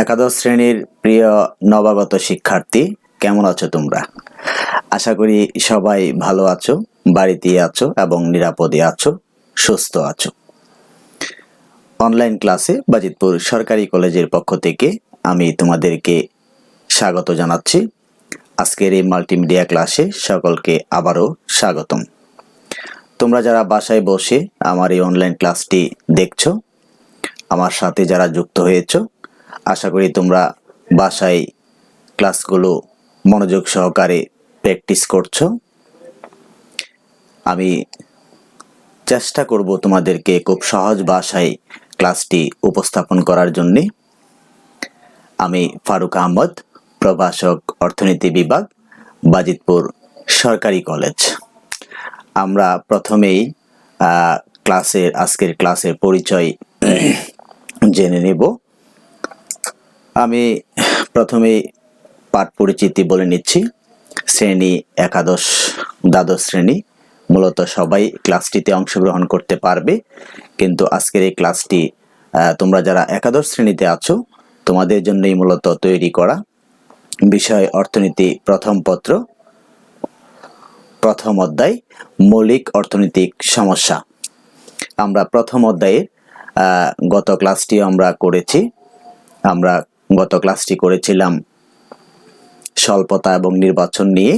একাদশ শ্রেণীর প্রিয় নবাগত শিক্ষার্থী, কেমন আছো তোমরা? আশা করি সবাই ভালো আছো, বাড়িতে আছো এবং নিরাপদে আছো, সুস্থ আছো। অনলাইন ক্লাসে বাজিতপুর সরকারি কলেজের পক্ষ থেকে আমি তোমাদেরকে স্বাগত জানাচ্ছি। আজকের এই মাল্টিমিডিয়া ক্লাসে সকলকে আবারও স্বাগতম। তোমরা যারা বাসায় বসে আমার এই অনলাইন ক্লাসটি দেখছো, আমার সাথে যারা যুক্ত হয়েছো, আশা করি তোমরা বাসায় ক্লাসগুলো মনোযোগ সহকারে প্র্যাকটিস করছো। আমি চেষ্টা করব তোমাদেরকে খুব সহজ ভাষায় ক্লাসটি উপস্থাপন করার জন্য। আমি ফারুক আহমদ, প্রভাষক, অর্থনীতি বিভাগ, বাজিতপুর সরকারি কলেজ। আমরা প্রথমেই আজকের ক্লাসের পরিচয় জেনে নেব। আমি প্রথমেই পাঠ পরিচিতি বলে নিচ্ছি। শ্রেণী একাদশ, দ্বাদশ শ্রেণী, মূলত সবাই ক্লাসটিতে অংশগ্রহণ করতে পারবে, কিন্তু আজকের এই ক্লাসটি তোমরা যারা একাদশ শ্রেণীতে আছো তোমাদের জন্যই মূলত তৈরি করা। বিষয় অর্থনীতি, প্রথম পত্র, প্রথম অধ্যায়, মৌলিক অর্থনৈতিক সমস্যা। আমরা প্রথম অধ্যায়ের গত ক্লাসটিও আমরা করেছি। আমরা গত ক্লাসটি করেছিলাম স্বল্পতা এবং নির্বাচন নিয়ে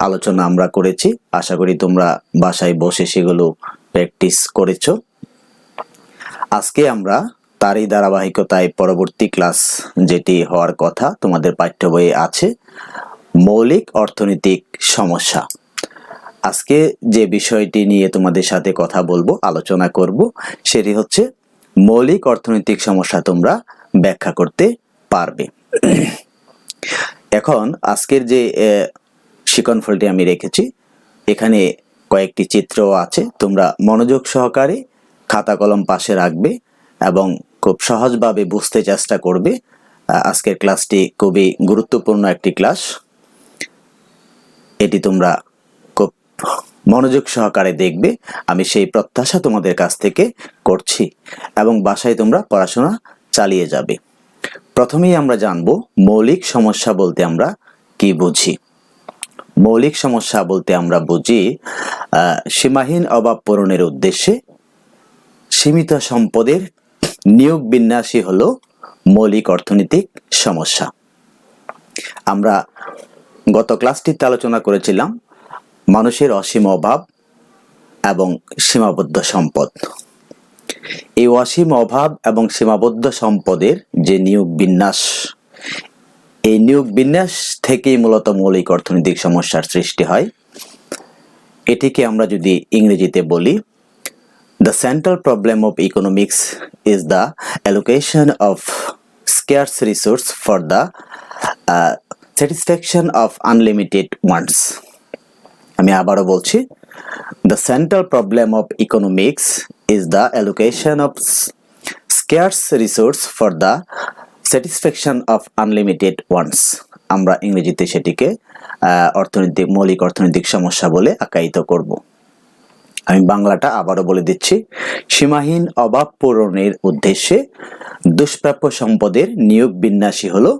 আলোচনা আমরা করেছি। আশা করি তোমরা বাসায় বসে সেগুলো প্র্যাকটিস করেছো। আজকে আমরা তারই ধারাবাহিকতায় পরবর্তী ক্লাস যেটি হওয়ার কথা তোমাদের পাঠ্য বইয়ে আছে, মৌলিক অর্থনৈতিক সমস্যা। আজকে যে বিষয়টি নিয়ে তোমাদের সাথে কথা বলবো, আলোচনা করব, সেটি হচ্ছে মৌলিক অর্থনৈতিক সমস্যা তোমরা ব্যাখ্যা করতে পারবে। এখন আজকের যে শিক্ষণফলটি আমি রেখেছি, এখানে কয়েকটি চিত্র আছে। তোমরা মনোযোগ সহকারে খাতা কলম পাশে রাখবে এবং খুব সহজভাবে বুঝতে চেষ্টা করবে। আজকের ক্লাসটি খুবই গুরুত্বপূর্ণ একটি ক্লাস। এটি তোমরা খুব মনোযোগ সহকারে দেখবে, আমি সেই প্রত্যাশা তোমাদের কাছ থেকে করছি, এবং বাসায় তোমরা পড়াশোনা চালিয়ে যাবে। প্রথমেই আমরা জানব মৌলিক সমস্যা বলতে আমরা কি বুঝি। মৌলিক সমস্যা বলতে আমরা বুঝি সীমাহীন অভাব পূরণের উদ্দেশ্যে সীমিত সম্পদের নিয়োগ বিন্যাসই হলো মৌলিক অর্থনৈতিক সমস্যা। আমরা গত ক্লাসটিতে আলোচনা করেছিলাম মানুষের অসীম অভাব এবং সীমাবদ্ধ সম্পদ। এই অসীম অভাব এবং সীমাবদ্ধ সম্পদের যে নিয়োগ বিন্যাস, এই নিয়োগ বিন্যাস থেকেই মূলত মৌলিক অর্থনৈতিক সমস্যার সৃষ্টি হয়। এটিকে আমরা যদি ইংরেজিতে বলি, The central problem of economics is the allocation of scarce resource for the satisfaction of unlimited wants. আমি আবারও বলছি, The central problem of economics is the allocation of scarce resource for the satisfaction of unlimited wants. আমরা ইংরেজিতে সেটিকে মৌলিক অর্থনৈতিক সমস্যা বলে আখ্যায়িত করব। আমি বাংলাটা আবারও বলে দিচ্ছি, সীমাহীন অভাব পূরণের উদ্দেশ্যে দুষ্প্রাপ্য সম্পদের নিয়োগ বিন্যাসই হলো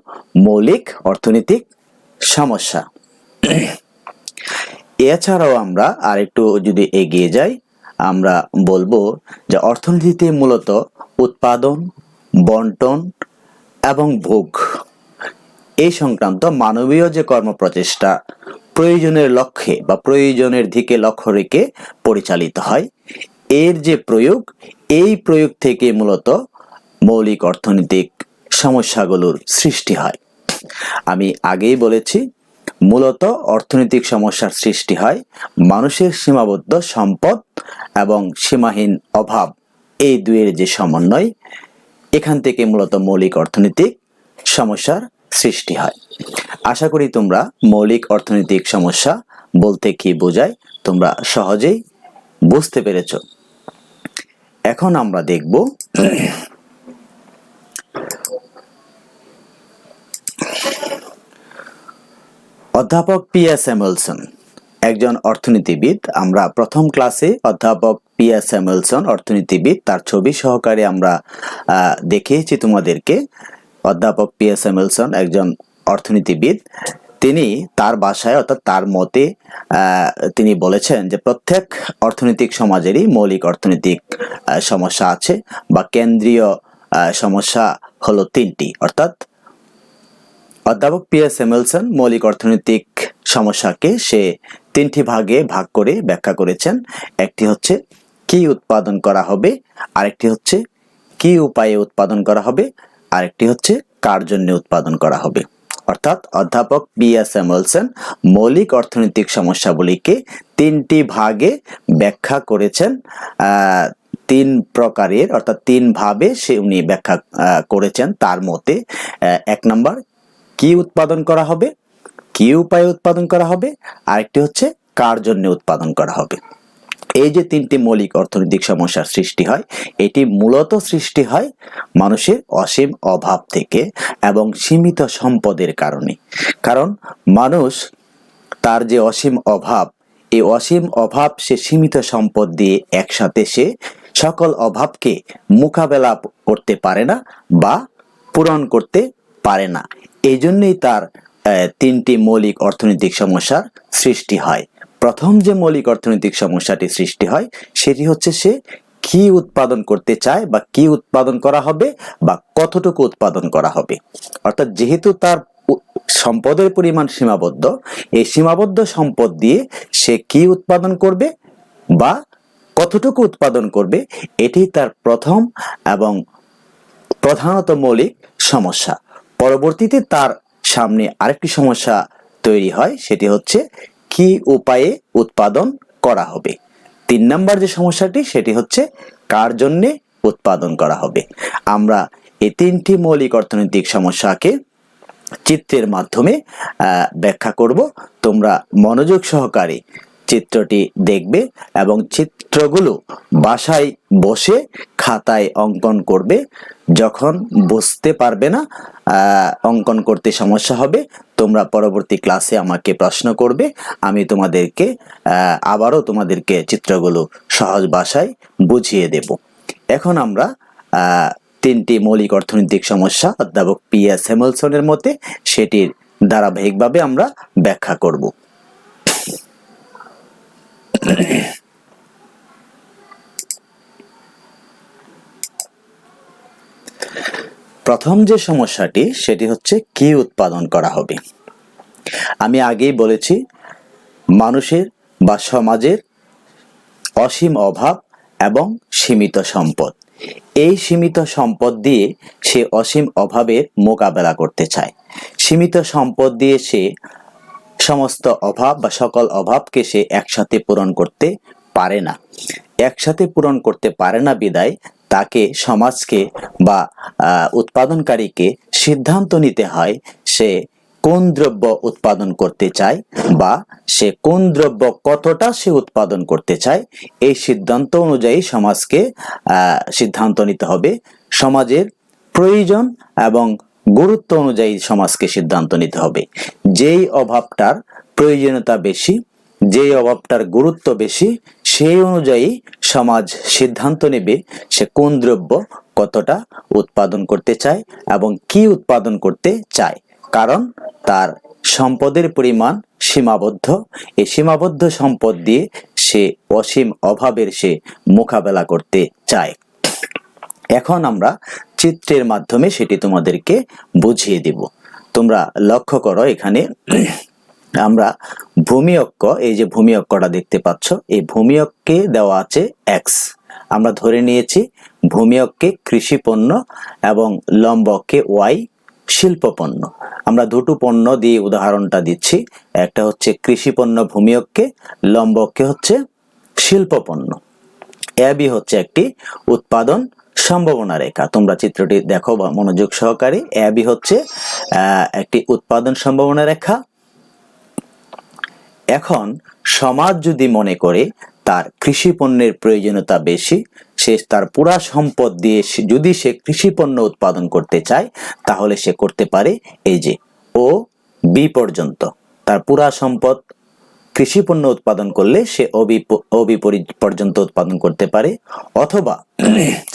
মৌলিক অর্থনৈতিক সমস্যা। এছাড়াও আমরা আরেকটু যদি এগিয়ে যাই, আমরা বলবো যে অর্থনীতিতে মূলত উৎপাদন, বন্টন এবং ভোগ এই সংক্রান্ত মানবীয় যে কর্মপ্রচেষ্টা প্রয়োজনের লক্ষ্যে বা প্রয়োজনের দিকে লক্ষ্য রেখে পরিচালিত হয়, এর যে প্রয়োগ, এই প্রয়োগ থেকে মূলত মৌলিক অর্থনৈতিক সমস্যাগুলোর সৃষ্টি হয়। আমি আগেই বলেছি, মূলত অর্থনৈতিক সমস্যার সৃষ্টি হয় মানুষের সীমাবদ্ধ সম্পদ এবং সীমাহীন অভাব, এই দুয়ের যে সমন্বয়, এখান থেকে মূলত মৌলিক অর্থনৈতিক সমস্যার সৃষ্টি হয়। আশা করি তোমরা মৌলিক অর্থনৈতিক সমস্যা বলতে কি বোঝায় তোমরা সহজেই বুঝতে পেরেছ। এখন আমরা দেখব অধ্যাপক পি.এস. স্যামুয়েলসন, একজন অর্থনীতিবিদ। আমরা প্রথম ক্লাসে অধ্যাপক পিয়া স্যামুয়েলসন অর্থনীতিবিদ তার ছবি সহকারে আমরা দেখিয়েছি তোমাদেরকে। অধ্যাপক পিয়া স্যামুয়েলসন একজন অর্থনীতিবিদ। তিনি তার ভাষায় অর্থাৎ তার মতে তিনি বলেছেন যে প্রত্যেক অর্থনৈতিক সমাজেরই মৌলিক অর্থনৈতিক সমস্যা আছে বা কেন্দ্রীয় সমস্যা হলো তিনটি। অর্থাৎ অধ্যাপক পিয়া স্যামুয়েলসন মৌলিক অর্থনৈতিক সমস্যাকে সে তিনটি ভাগে ভাগ করে ব্যাখ্যা করেছেন। একটি হচ্ছে কি উৎপাদন করা হবে, আরেকটি হচ্ছে কি উপায়ে উৎপাদন করা হবে, আরেকটি হচ্ছে কার জন্য উৎপাদন করা হবে। অর্থাৎ অধ্যাপক পিয়া স্যামুয়েলসন মৌলিক অর্থনৈতিক সমস্যাগুলিকে তিনটি ভাগে ব্যাখ্যা করেছেন। তিন প্রকারের অর্থাৎ তিন ভাবে সে উনি ব্যাখ্যা করেছেন তার মতে। এক নম্বর, কি উৎপাদন করা হবে, কি উপায়ে উৎপাদন করা হবে, আরেকটি হচ্ছে কার জন্য উৎপাদন করা হবে। এই যে তিনটি মৌলিক অর্থনৈতিক সমস্যার সৃষ্টি হয়, এটি মূলত সৃষ্টি হয় মানুষের অসীম অভাব থেকে এবং সীমিত সম্পদের কারণে। কারণ মানুষ তার যে অসীম অভাব, এই অসীম অভাব সে সীমিত সম্পদ দিয়ে একসাথে সে সকল অভাবকে মোকাবেলা করতে পারে না বা পূরণ করতে পারে না। এই জন্যই তার তিনটি মৌলিক অর্থনৈতিক সমস্যার সৃষ্টি হয়। প্রথম যে মৌলিক অর্থনৈতিক সমস্যাটি সৃষ্টি হয় সেটি হচ্ছে সে কি উৎপাদন করতে চায় বা কি উৎপাদন করা হবে বা কতটুকু উৎপাদন করা হবে। অর্থাৎ যেহেতু তার সম্পদের পরিমাণ সীমাবদ্ধ, এই সীমাবদ্ধ সম্পদ দিয়ে সে কি উৎপাদন করবে বা কতটুকু উৎপাদন করবে, এটি তার প্রথম এবং প্রধানত মৌলিক সমস্যা। পরবর্তীতে তার সামনে আরেকটি সমস্যা তৈরি হয়, সেটি হচ্ছে কি উপায়ে উৎপাদন করা হবে। তিন নম্বর যে সমস্যাটি সেটি হচ্ছে কার জন্য উৎপাদন করা হবে। আমরা এই তিনটি মৌলিক অর্থনৈতিক সমস্যাকে চিত্রের মাধ্যমে ব্যাখ্যা করব। তোমরা মনোযোগ সহকারে চিত্রটি দেখবে এবং চিত্রগুলো বাসায় বসে খাতায় অঙ্কন করবে। যখন বুঝতে পারবে না, অঙ্কন করতে সমস্যা হবে, তোমরা পরবর্তী ক্লাসে আমাকে প্রশ্ন করবে। আমি তোমাদেরকে আবারও তোমাদেরকে চিত্রগুলো সহজ ভাষায় বুঝিয়ে দেব। এখন আমরা তিনটি মৌলিক অর্থনৈতিক সমস্যা অধ্যাপক পিয়া স্যামুয়েলসনের মতে সেটির ধারাবাহিকভাবে আমরা ব্যাখ্যা করব। প্রথম যে সমস্যাটি সেটি হচ্ছে কি উৎপাদন করা হবে। আমি আগেই বলেছি মানুষের বা সমাজের অসীম অভাব এবং সীমিত সম্পদ। এই সীমিত সম্পদ দিয়ে সে অসীম অভাবের মোকাবেলা করতে চায়। সীমিত সম্পদ দিয়ে সে সমস্ত অভাব বা সকল অভাবকে সে একসাথে পূরণ করতে পারে না। একসাথে পূরণ করতে পারে না বিদায় তাকে সমাজকে বা উৎপাদনকারীকে সিদ্ধান্ত নিতে হয় সে কোন দ্রব্য উৎপাদন করতে চায় বা সে কোন দ্রব্য কতটা সে উৎপাদন করতে চায়। এই সিদ্ধান্ত অনুযায়ী সমাজকে সিদ্ধান্ত নিতে হবে। সমাজের প্রয়োজন এবং গুরুত্ব অনুযায়ী সমাজকে সিদ্ধান্ত নিতে হবে। যেই অভাবটার প্রয়োজনীয়তা বেশি, যেই অভাবটার গুরুত্ব বেশি, সেই অনুযায়ী সমাজ সিদ্ধান্ত নেবে সে কোন দ্রব্য কতটা উৎপাদন করতে চায় এবং কি উৎপাদন করতে চায়। কারণ তার সম্পদের পরিমাণ সীমাবদ্ধ। এই সীমাবদ্ধ সম্পদ দিয়ে সে অসীম অভাবের সে মোকাবেলা করতে চায়। এখন আমরা চিত্রের মাধ্যমে সেটি তোমাদেরকে বুঝিয়ে দেব। তোমরা লক্ষ্য করো, এখানে আমরা ভূমি অক্ষ, এই যে ভূমি অক্ষটা দেখতে পাচ্ছ, এই ভূমি অক্ষে দেওয়া আছে এক্স। আমরা ধরে নিয়েছি ভূমি অক্ষে কৃষি পণ্য এবং লম্ব অক্ষে ওয়াই শিল্প পণ্য। আমরা দুটো পণ্য দিয়ে উদাহরণটা দিচ্ছি। একটা হচ্ছে কৃষি পণ্য ভূমি অক্ষে, লম্ব অক্ষে হচ্ছে শিল্প পণ্য। এবি হচ্ছে একটি উৎপাদন সম্ভাবনা রেখা। তোমরা চিত্রটি দেখো মনোযোগ সহকারে। এবি হচ্ছে একটি উৎপাদন সম্ভাবনা রেখা। এখন সমাজ যদি মনে করে তার কৃষি পণ্যের প্রয়োজনীয়তা বেশি, সে তার পুরা সম্পদ দিয়ে যদি সে কৃষি পণ্য উৎপাদন করতে চায়, তাহলে সে করতে পারে এই যে ও বি পর্যন্ত তার পুরা সম্পদ কৃষি পণ্য উৎপাদন করলে সে অবি পর্যন্ত উৎপাদন করতে পারে, অথবা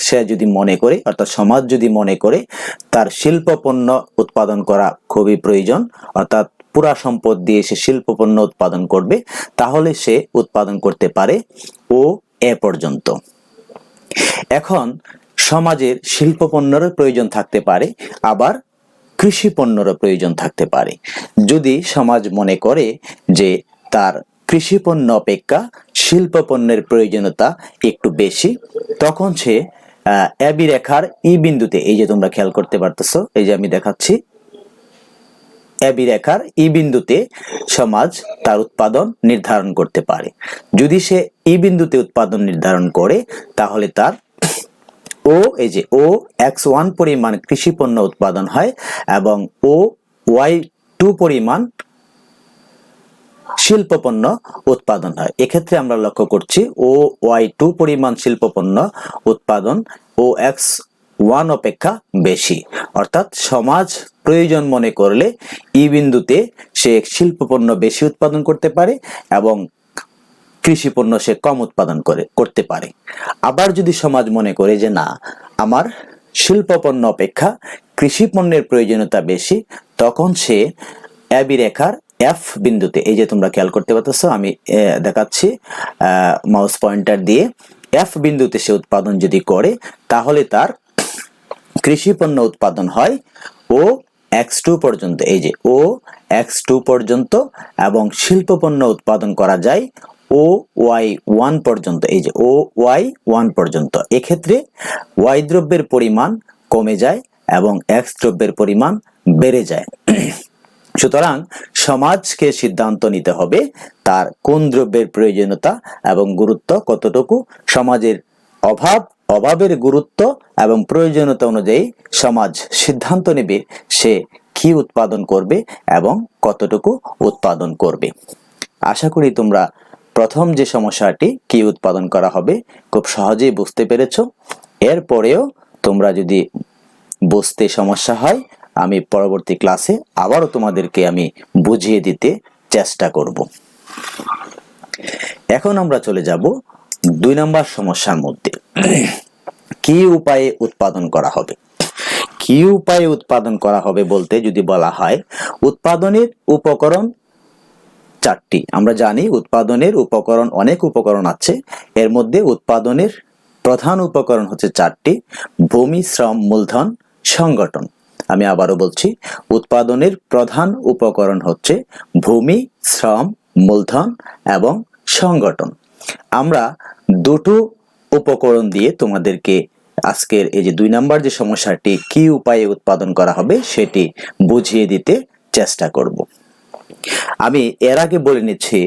সে যদি মনে করে, অর্থাৎ সমাজ যদি মনে করে তার শিল্প পণ্য উৎপাদন করা খুবই প্রয়োজন, অর্থাৎ পুরা সম্পদ দিয়ে সে শিল্প পণ্য উৎপাদন করবে, তাহলে সে উৎপাদন করতে পারে ও এ পর্যন্ত। এখন সমাজের শিল্প পণ্যের প্রয়োজন থাকতে পারে, আবার কৃষি পণ্যেরও প্রয়োজন থাকতে পারে। যদি সমাজ মনে করে যে তার কৃষি পণ্য অপেক্ষা শিল্প পণ্যের প্রয়োজনীয়তা একটু বেশি, তখন সে এবি রেখার ই বিন্দুতে, এই যে তোমরা খেয়াল করতে পারতেছো, এই যে আমি দেখাচ্ছি, এবি রেখার ই বিন্দুতে সমাজ তার উৎপাদন নির্ধারণ করতে পারে। যদি সে ই বিন্দুতে উৎপাদন নির্ধারণ করে, তাহলে তার ও, এই যে ও x1 পরিমাণ কৃষি পণ্য উৎপাদন হয় এবং ও y2 পরিমাণ শিল্প পণ্য উৎপাদন হয়। এক্ষেত্রে আমরা লক্ষ্য করছি ও y2 পরিমাণ শিল্প পণ্য উৎপাদন ও x1 অপেক্ষা বেশি, অর্থাৎ সমাজ প্রয়োজন মনে করলে ই বিন্দুতে সে শিল্প পণ্য বেশি উৎপাদন করতে পারে এবং কৃষি পণ্য সে কম উৎপাদন করতে পারে। আবার যদি সমাজ মনে করে যে না, আমার শিল্প পণ্য অপেক্ষা কৃষি পণ্যের প্রয়োজনীয়তা বেশি, তখন সে এবি রেখার এফ বিন্দুতে, এই যে তোমরা খেয়াল করতে পারতেছো, আমি দেখাচ্ছি মাউস পয়েন্টার দিয়ে, এফ বিন্দুতে সে উৎপাদন যদি করে, তাহলে তার কৃষি পণ্য উৎপাদন হয় ও x2 পর্যন্ত, এই যে ও x2 পর্যন্ত, এবং শিল্প পণ্য উৎপাদন করা যায় ও y1 পর্যন্ত, এই যে ও y1 পর্যন্ত। এক্ষেত্রে y দ্রব্যের পরিমাণ কমে যায় এবং x দ্রব্যের পরিমাণ বেড়ে যায়। সুতরাং সমাজকে সিদ্ধান্ত নিতে হবে তার কোন দ্রব্যের প্রয়োজনীয়তা এবং গুরুত্ব কতটুকু। সমাজের অভাবের গুরুত্ব এবং প্রয়োজনীয়তা অনুযায়ী সমাজ সিদ্ধান্ত নেবে সে কি উৎপাদন করবে এবং কতটুকু উৎপাদন করবে। আশা করি তোমরা প্রথম যে সমস্যাটি কি উৎপাদন করা হবে খুব সহজেই বুঝতে পেরেছো। এরপরেও তোমরা যদি বুঝতে সমস্যা হয়, আমি পরবর্তী ক্লাসে আবারও তোমাদেরকে আমি বুঝিয়ে দিতে চেষ্টা করব। এখন আমরা চলে যাব 2 নম্বর সমস্যার মধ্যে। কি উপায়ে উৎপাদন করা হবে? কি উপায়ে উৎপাদন করা হবে বলতে যদি বলা হয়, উৎপাদনের উপকরণ 4টি। আমরা জানি উৎপাদনের উপকরণ, অনেক উপকরণ আছে, এর মধ্যে উৎপাদনের প্রধান উপকরণ হচ্ছে 4টি: ভূমি, শ্রম, মূলধন, সংগঠন। আমি আবারও বলছি, উৎপাদনের প্রধান উপকরণ হচ্ছে ভূমি, শ্রম, মূলধন এবং সংগঠন। আমরা দুটো উপকরণ দিয়ে তোমাদেরকে আজকের এই যে 2 নম্বর যে সমস্যাটি কি উপায়ে উৎপাদন করা হবে সেটি বুঝিয়ে দিতে চেষ্টা করব। আমি এর আগে বলে নিচ্ছি,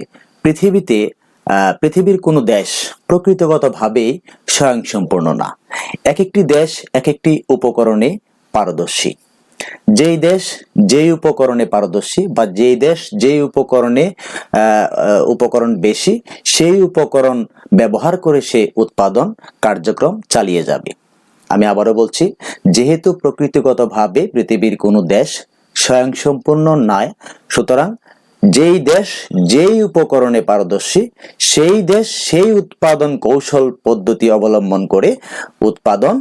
পৃথিবীর কোনো দেশ প্রকৃতিগতভাবে স্বয়ংসম্পূর্ণ না। এক একটি দেশ এক একটি উপকরণে পারদর্শী। যেই দেশ যেই উপকরণে পারদর্শী বা যেই দেশ যেই উপকরণ বেশি, সেই উপকরণ ব্যবহার করে সে উৎপাদন কার্যক্রম চালিয়ে যাবে। আমি আবারও বলছি, যেহেতু প্রকৃতিগতভাবে পৃথিবীর কোনো দেশ স্বয়ংসম্পূর্ণ নয়, সুতরাং যেই দেশ যেই উপকরণে পারদর্শী, সেই দেশ সেই উৎপাদন কৌশল পদ্ধতি অবলম্বন করে উৎপাদন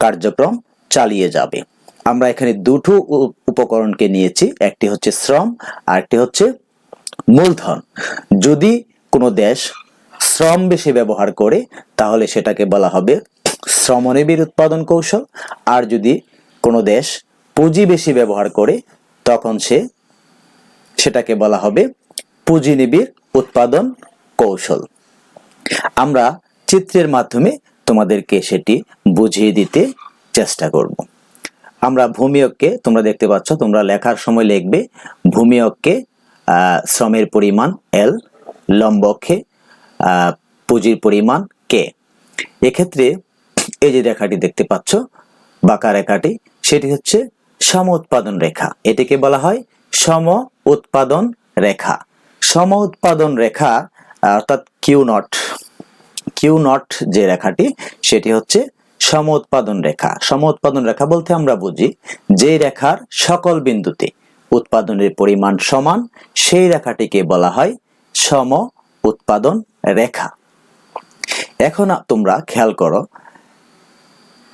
কার্যক্রম চালিয়ে যাবে। আমরা এখানে দুটো উপকরণকে নিয়েছি, একটি হচ্ছে শ্রম আর একটি হচ্ছে মূলধন। যদি কোনো দেশ শ্রম বেশি ব্যবহার করে, তাহলে সেটাকে বলা হবে শ্রমনিবিড় উৎপাদন কৌশল। আর যদি কোনো দেশ পুঁজি বেশি ব্যবহার করে, তখন সেটাকে বলা হবে পুঁজিনিবিড় উৎপাদন কৌশল। আমরা চিত্রের মাধ্যমে তোমাদেরকে সেটি বুঝিয়ে দিতে চেষ্টা করব। আমরা ভূমি অক্ষে, তোমরা দেখতে পাচ্ছ, তোমরা লেখার সময় লিখবে ভূমি অক্ষে শ্রমের পরিমাণ L, লম্ব অক্ষে পুঁজির পরিমাণ K। এক্ষেত্রে এই যে রেখাটি দেখতে পাচ্ছ, বাঁকা রেখাটি, সেটি হচ্ছে সম উৎপাদন রেখা। এটিকে বলা হয় সম উৎপাদন রেখা। সম উৎপাদন রেখা অর্থাৎ কিউ নট যে রেখাটি, সেটি হচ্ছে সম উৎপাদন রেখা। সম উৎপাদন রেখা বলতে আমরা বুঝি যে রেখার সকল বিন্দুতে উৎপাদনের পরিমাণ সমান, সেই রেখাটিকে বলা হয় সম উৎপাদন রেখা। এখন তোমরা খেয়াল করো,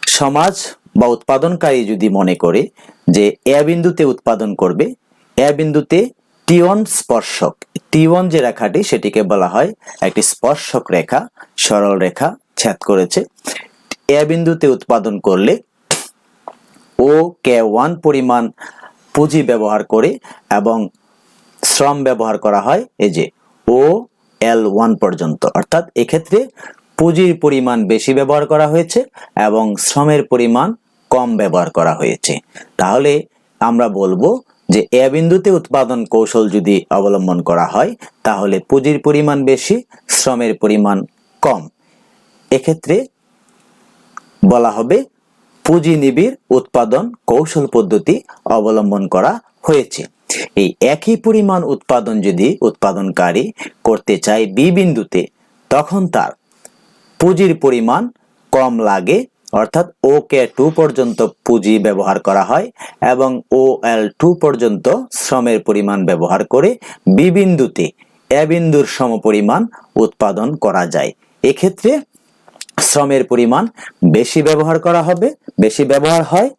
সমাজ বা উৎপাদনকারী যদি মনে করে যে এ বিন্দুতে উৎপাদন করবে, এ বিন্দুতে T1 স্পর্শক, T1 যে রেখাটি সেটিকে বলা হয় একটি স্পর্শক রেখা, সরল রেখা ছেদ করেছে। এ বিন্দুতে উৎপাদন করলে ও K1 পরিমাণ পুঁজি ব্যবহার করে এবং শ্রম ব্যবহার করা হয় এই যে ও L1 পর্যন্ত, অর্থাৎ এক্ষেত্রে পুঁজির পরিমাণ বেশি ব্যবহার করা হয়েছে এবং শ্রমের পরিমাণ কম ব্যবহার করা হয়েছে। তাহলে আমরা বলবো যে এ বিন্দুতে উৎপাদন কৌশল যদি অবলম্বন করা হয় তাহলে পুঁজির পরিমাণ বেশি, শ্রমের পরিমাণ কম। এক্ষেত্রে বলা হবে পুঁজি নিবিড় উৎপাদন কৌশল পদ্ধতি অবলম্বন করা হয়েছে। এই একই পরিমাণ উৎপাদন যদি উৎপাদনকারী করতে চায় বি বিন্দুতে, তখন তার পুঁজির পরিমাণ কম লাগে, অর্থাৎ OK2 পর্যন্ত পুঁজি ব্যবহার করা হয় এবং OL2 পর্যন্ত শ্রমের পরিমাণ ব্যবহার করে বি বিন্দুতে এ বিন্দুর সমপরিমাণ উৎপাদন করা যায়। এক্ষেত্রে শ্রমের পরিমাণ বেশি ব্যবহার করা হবে, বেশি ব্যবহার হয়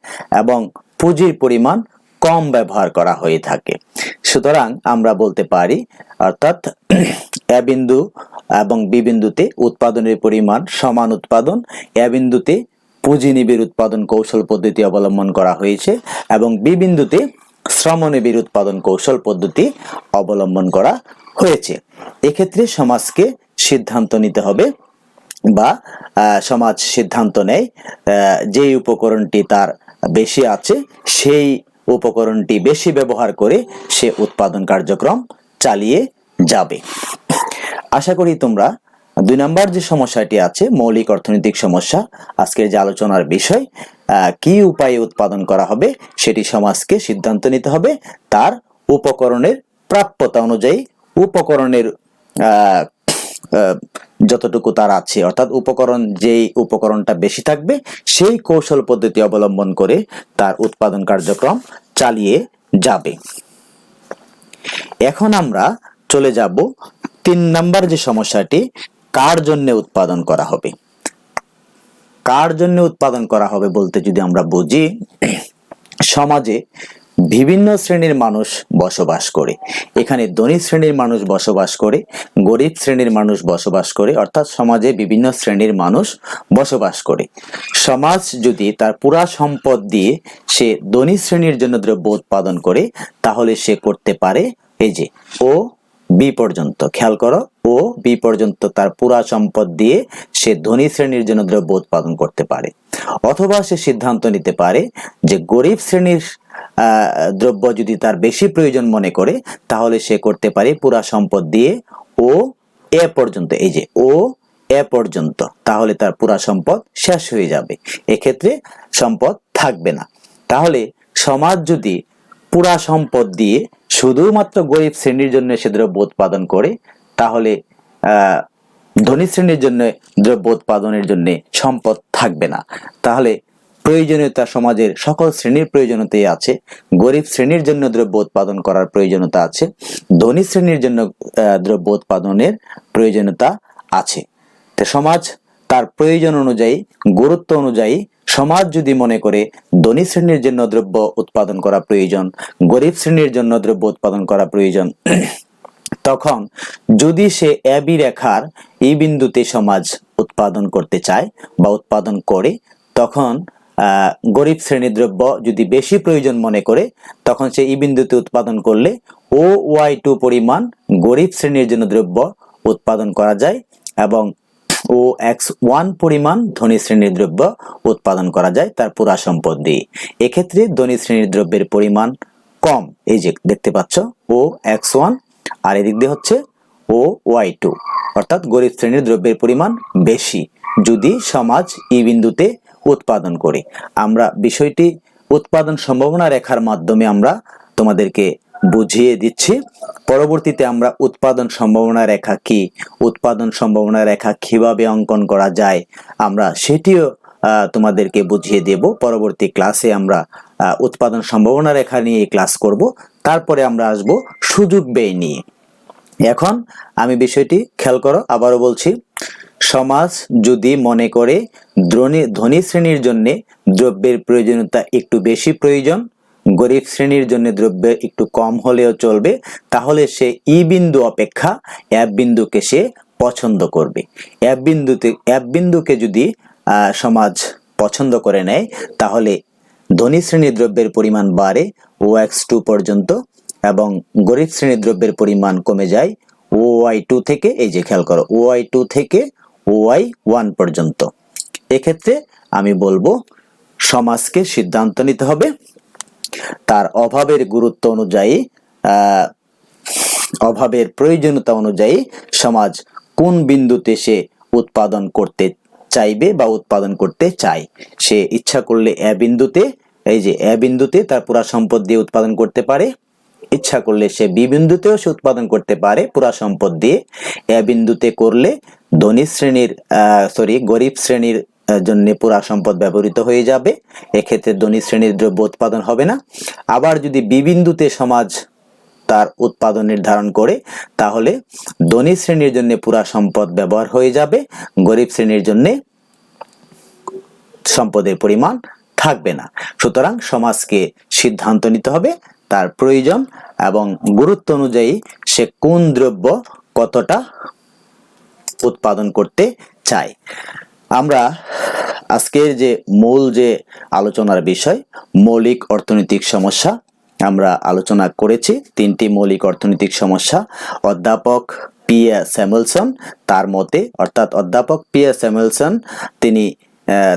এবং পুঁজির পরিমাণ কম ব্যবহার করা হয়ে থাকে। সুতরাং আমরা বলতে পারি, অর্থাৎ এ বিন্দু এবং বি বিন্দুতে উৎপাদনের পরিমাণ সমান উৎপাদন, এ বিন্দুতে পুঁজি নিবিড় উৎপাদন কৌশল পদ্ধতি অবলম্বন করা হয়েছে এবং বি বিন্দুতে শ্রম নিবিড় উৎপাদন কৌশল পদ্ধতি অবলম্বন করা হয়েছে। এক্ষেত্রে সমাজকে সিদ্ধান্ত নিতে হবে বা সমাজ সিদ্ধান্ত নেয় যেই উপকরণটি তার বেশি আছে সেই উপকরণটি বেশি ব্যবহার করে সে উৎপাদন কার্যক্রম চালিয়ে যাবে। আশা করি তোমরা 2 নম্বর যে সমস্যাটি আছে মৌলিক অর্থনৈতিক সমস্যা, আজকের যে আলোচনার বিষয় কি উপায়ে উৎপাদন করা হবে সেটি সমাজকে সিদ্ধান্ত নিতে হবে তার উপকরণের প্রাপ্যতা অনুযায়ী, উপকরণের যতটুকু তার আছে, অর্থাৎ যেই উপকরণটা বেশি থাকবে সেই কৌশল পদ্ধতি অবলম্বন করে তার উৎপাদন কার্যক্রম চালিয়ে যাবে। এখন আমরা চলে যাব 3 নম্বর যে সমস্যাটি, কার জন্য উৎপাদন করা হবে। কার জন্য উৎপাদন করা হবে বলতে যদি আমরা বুঝি, সমাজে বিভিন্ন শ্রেণীর মানুষ বসবাস করে। এখানে ধনী শ্রেণীর মানুষ বসবাস করে, গরিব শ্রেণীর মানুষ বসবাস করে, অর্থাৎ সমাজে বিভিন্ন শ্রেণীর মানুষ বসবাস করে। সমাজ যদি তার পুরা সম্পদ দিয়ে সে ধনী শ্রেণীর জন্য দ্রব্য উৎপাদন করে, তাহলে সে করতে পারে এই যে ও বি পর্যন্ত, খেয়াল করো, ও বি পর্যন্ত তার পুরা সম্পদ দিয়ে সে ধনী শ্রেণীর জন্য দ্রব্য উৎপাদন করতে পারে। অথবা সে সিদ্ধান্ত নিতে পারে যে গরিব শ্রেণীর দ্রব্য যদি তার বেশি প্রয়োজন মনে করে তাহলে সে করতে পারে পুরা সম্পদ দিয়ে ও এ পর্যন্ত, এই যে ও এ পর্যন্ত, তাহলে তার পুরা সম্পদ শেষ হয়ে যাবে, এক্ষেত্রে সম্পদ থাকবে না। তাহলে সমাজ যদি পুরা সম্পদ দিয়ে শুধুমাত্র গরিব শ্রেণীর জন্য সে দ্রব্য উৎপাদন করে, তাহলে ধনী শ্রেণীর জন্য দ্রব্য উৎপাদনের জন্য সম্পদ থাকবে না। তাহলে প্রয়োজনীয়তা সমাজের সকল শ্রেণীর প্রয়োজনীয়তাই আছে, গরিব শ্রেণীর জন্য দ্রব্য উৎপাদন করার প্রয়োজনীয়তা আছে, ধনী শ্রেণীর জন্য দ্রব্য উৎপাদনের প্রয়োজনীয়তা আছে। তো সমাজ তার প্রয়োজন অনুযায়ী, গুরুত্ব অনুযায়ী সমাজ যদি মনে করে ধনী শ্রেণীর জন্য দ্রব্য উৎপাদন করা প্রয়োজন, গরিব শ্রেণীর জন্য দ্রব্য উৎপাদন করা প্রয়োজন, তখন যদি সে এ বি রেখার এই বিন্দুতে সমাজ উৎপাদন করতে চায় বা উৎপাদন করে, তখন গরিব শ্রেণীর দ্রব্য যদি বেশি প্রয়োজন মনে করে, তখন সে এই বিন্দুতে উৎপাদন করলে OY2 পরিমাণ গরিব শ্রেণীর জন্য দ্রব্য উৎপাদন করা যায় এবং OX1 পরিমাণ ধনী শ্রেণীর দ্রব্য উৎপাদন করা যায় তার পুরা সম্পদ দিয়ে। এক্ষেত্রে ধনী শ্রেণীর দ্রব্যের পরিমাণ কম, এই যে দেখতে পাচ্ছ OX1, আর এদিক দিয়ে হচ্ছে OY2, অর্থাৎ গরিব শ্রেণীর দ্রব্যের পরিমাণ বেশি যদি সমাজ এই বিন্দুতে উৎপাদন করে। আমরা বিষয়টি উৎপাদন সম্ভাবনা রেখার মাধ্যমে আমরা তোমাদেরকে বুঝিয়ে দিচ্ছি। পরবর্তীতে আমরা উৎপাদন সম্ভাবনা রেখা কি, উৎপাদন সম্ভাবনা রেখা কিভাবে অঙ্কন করা যায়, আমরা সেটিও তোমাদেরকে বুঝিয়ে দেব। পরবর্তী ক্লাসে আমরা উৎপাদন সম্ভাবনা রেখা নিয়ে ক্লাস করব। তারপরে আমরা আসব সুযোগ ব্যয় নিয়ে। এখন আমি বিষয়টি খেয়াল করো, আবারও বলছি, সমাজ যদি মনে করে ধনী শ্রেণীর জন্য দ্রব্যের প্রয়োজনীয়তা একটু বেশি প্রয়োজন, গরিব শ্রেণীর জন্য দ্রব্যের একটু কম হলেও চলবে, তাহলে সে ই বিন্দু অপেক্ষা এফ বিন্দুকে সে পছন্দ করবে। এফ বিন্দুকে যদি সমাজ পছন্দ করে নেয়, তাহলে ধনী শ্রেণীর দ্রব্যের পরিমাণ বাড়ে OX2 পর্যন্ত এবং গরিব শ্রেণীর দ্রব্যের পরিমাণ কমে যায় OY2 থেকে, এই যে খেয়াল করো, OY2 থেকে OY1 পর্যন্ত। এক্ষেত্রে আমি বলবো সমাজকে সিদ্ধান্ত নিতে হবে তার অভাবের গুরুত্ব অনুযায়ী, অভাবের প্রয়োজনীয়তা অনুযায়ী সমাজ কোন বিন্দুতে সে উৎপাদন করতে চাইবে বা উৎপাদন করতে চায়। সে ইচ্ছা করলে এ বিন্দুতে, এই যে এ বিন্দুতে তার পুরা সম্পদ দিয়ে উৎপাদন করতে পারে, ইচ্ছা করলে সে বি বিন্দুতেও সে উৎপাদন করতে পারে পুরা সম্পদ দিয়ে। এ বিন্দুতে করলে ধনী শ্রেণীর গরিব শ্রেণীর জন্য পুরা সম্পদ ব্যবহৃত হয়ে যাবে, এক্ষেত্রে ধনী শ্রেণীর দ্রব্য উৎপাদন হবে না। আবার যদি বি বিন্দুতে সমাজ তার উৎপাদন নির্ধারণ করে, তাহলে ধনী শ্রেণীর জন্য পুরা সম্পদ ব্যবহার হয়ে যাবে, গরিব শ্রেণীর জন্য সম্পদের পরিমাণ থাকবে না। সুতরাং সমাজকে সিদ্ধান্ত নিতে হবে তার প্রয়োজন এবং গুরুত্ব অনুযায়ী সে কোন দ্রব্য কতটা উৎপাদন করতে চায়। আমরা আজকের যে মূল যে আলোচনার বিষয়, মৌলিক অর্থনৈতিক সমস্যা, আমরা আলোচনা করেছি তিনটি মৌলিক অর্থনৈতিক সমস্যা। অধ্যাপক P.A. স্যামুয়েলসন তার মতে, অর্থাৎ অধ্যাপক P.A. স্যামুয়েলসন তিনি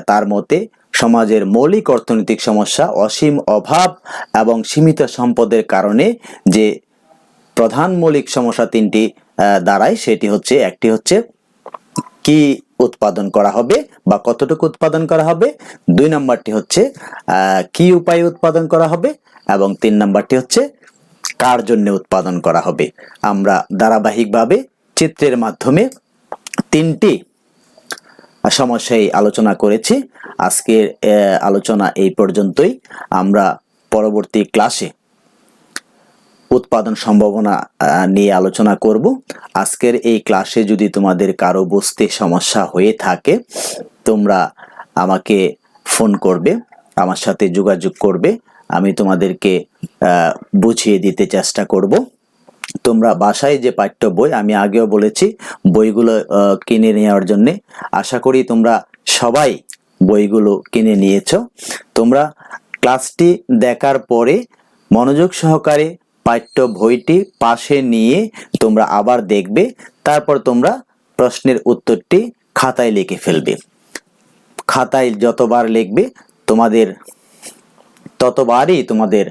তার মতে সমাজের মৌলিক অর্থনৈতিক সমস্যা অসীম অভাব এবং সীমিত সম্পদের কারণে যে প্রধান মৌলিক সমস্যা তিনটি দাঁড়ায়, সেটি হচ্ছে, একটি হচ্ছে কি উৎপাদন করা হবে বা কতটুকু উৎপাদন করা হবে, 2 নম্বরটি হচ্ছে কি উপায়ে উৎপাদন করা হবে এবং 3 নম্বরটি হচ্ছে কার জন্য উৎপাদন করা হবে। আমরা ধারাবাহিকভাবে চিত্রের মাধ্যমে তিনটি সমস্যায় আলোচনা করেছি। আজকের আলোচনা এই পর্যন্তই। আমরা পরবর্তী ক্লাসে উৎপাদন সম্ভাবনা নিয়ে আলোচনা করব। আজকের এই ক্লাসে যদি তোমাদের কারো বুঝতে সমস্যা হয়ে থাকে, তোমরা আমাকে ফোন করবে, আমার সাথে যোগাযোগ করবে, আমি তোমাদেরকে বুঝিয়ে দিতে চেষ্টা করব। তোমরা বাসায় যে পাঠ্য বই, আমি আগেও বলেছি বইগুলো কিনে নেওয়ার জন্য, আশা করি তোমরা সবাই বইগুলো কিনে নিয়েছো। তোমরা ক্লাসটি দেখার পরে মনোযোগ সহকারে পাঠ্য বইটি পাশে নিয়ে তোমরা আবার দেখবে, তারপর তোমরা প্রশ্নের উত্তরটি খাতায় লিখে ফেলবে। খাতায় যতবার লিখবে তোমাদের ততবারই তোমাদের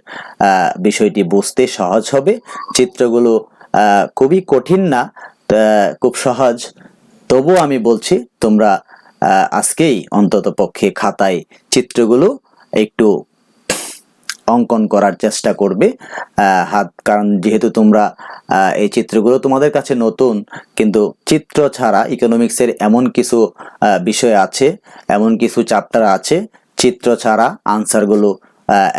বিষয়টি বুঝতে সহজ হবে। চিত্রগুলো খুবই কঠিন না, খুব সহজ। তবু আমি বলছি তোমরা আজকেই অন্তত পক্ষে খাতায় চিত্রগুলো একটু অঙ্কন করার চেষ্টা করবে কারণ যেহেতু তোমরা এই চিত্রগুলো তোমাদের কাছে নতুন, কিন্তু চিত্র ছাড়া ইকোনমিক্সের এমন কিছু বিষয় আছে, এমন কিছু চ্যাপ্টার আছে, চিত্র ছাড়া আনসারগুলো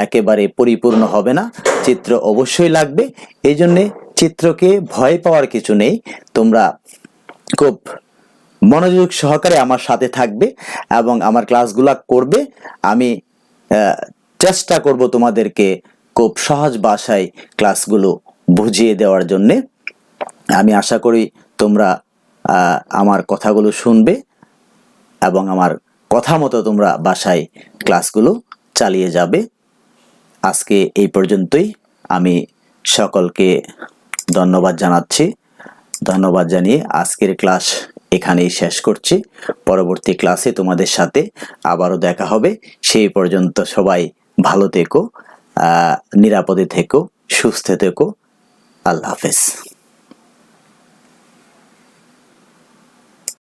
একেবারে পরিপূর্ণ হবে না, চিত্র অবশ্যই লাগবে। এই জন্যে চিত্রকে ভয় পাওয়ার কিছু নেই, তোমরা খুব মনোযোগ সহকারে আমার সাথে থাকবে এবং আমার ক্লাসগুলো করবে। আমি চেষ্টা করব তোমাদেরকে খুব সহজ ভাষায় ক্লাসগুলো বুঝিয়ে দেওয়ার জন্যে। আমি আশা করি তোমরা আমার কথাগুলো শুনবে এবং আমার কথা মতো তোমরা বাসায় ক্লাসগুলো চালিয়ে যাবে। আজকে এই পর্যন্তই। আমি সকলকে ধন্যবাদ জানাচ্ছি। ধন্যবাদ জানিয়ে আজকের ক্লাস এখানেই শেষ করছি। পরবর্তী ক্লাসে তোমাদের সাথে আবারও দেখা হবে। সেই পর্যন্ত সবাই ভালো থেকো, নিরাপদে থেকো, সুস্থ থেকো। আল্লাহ হাফেজ।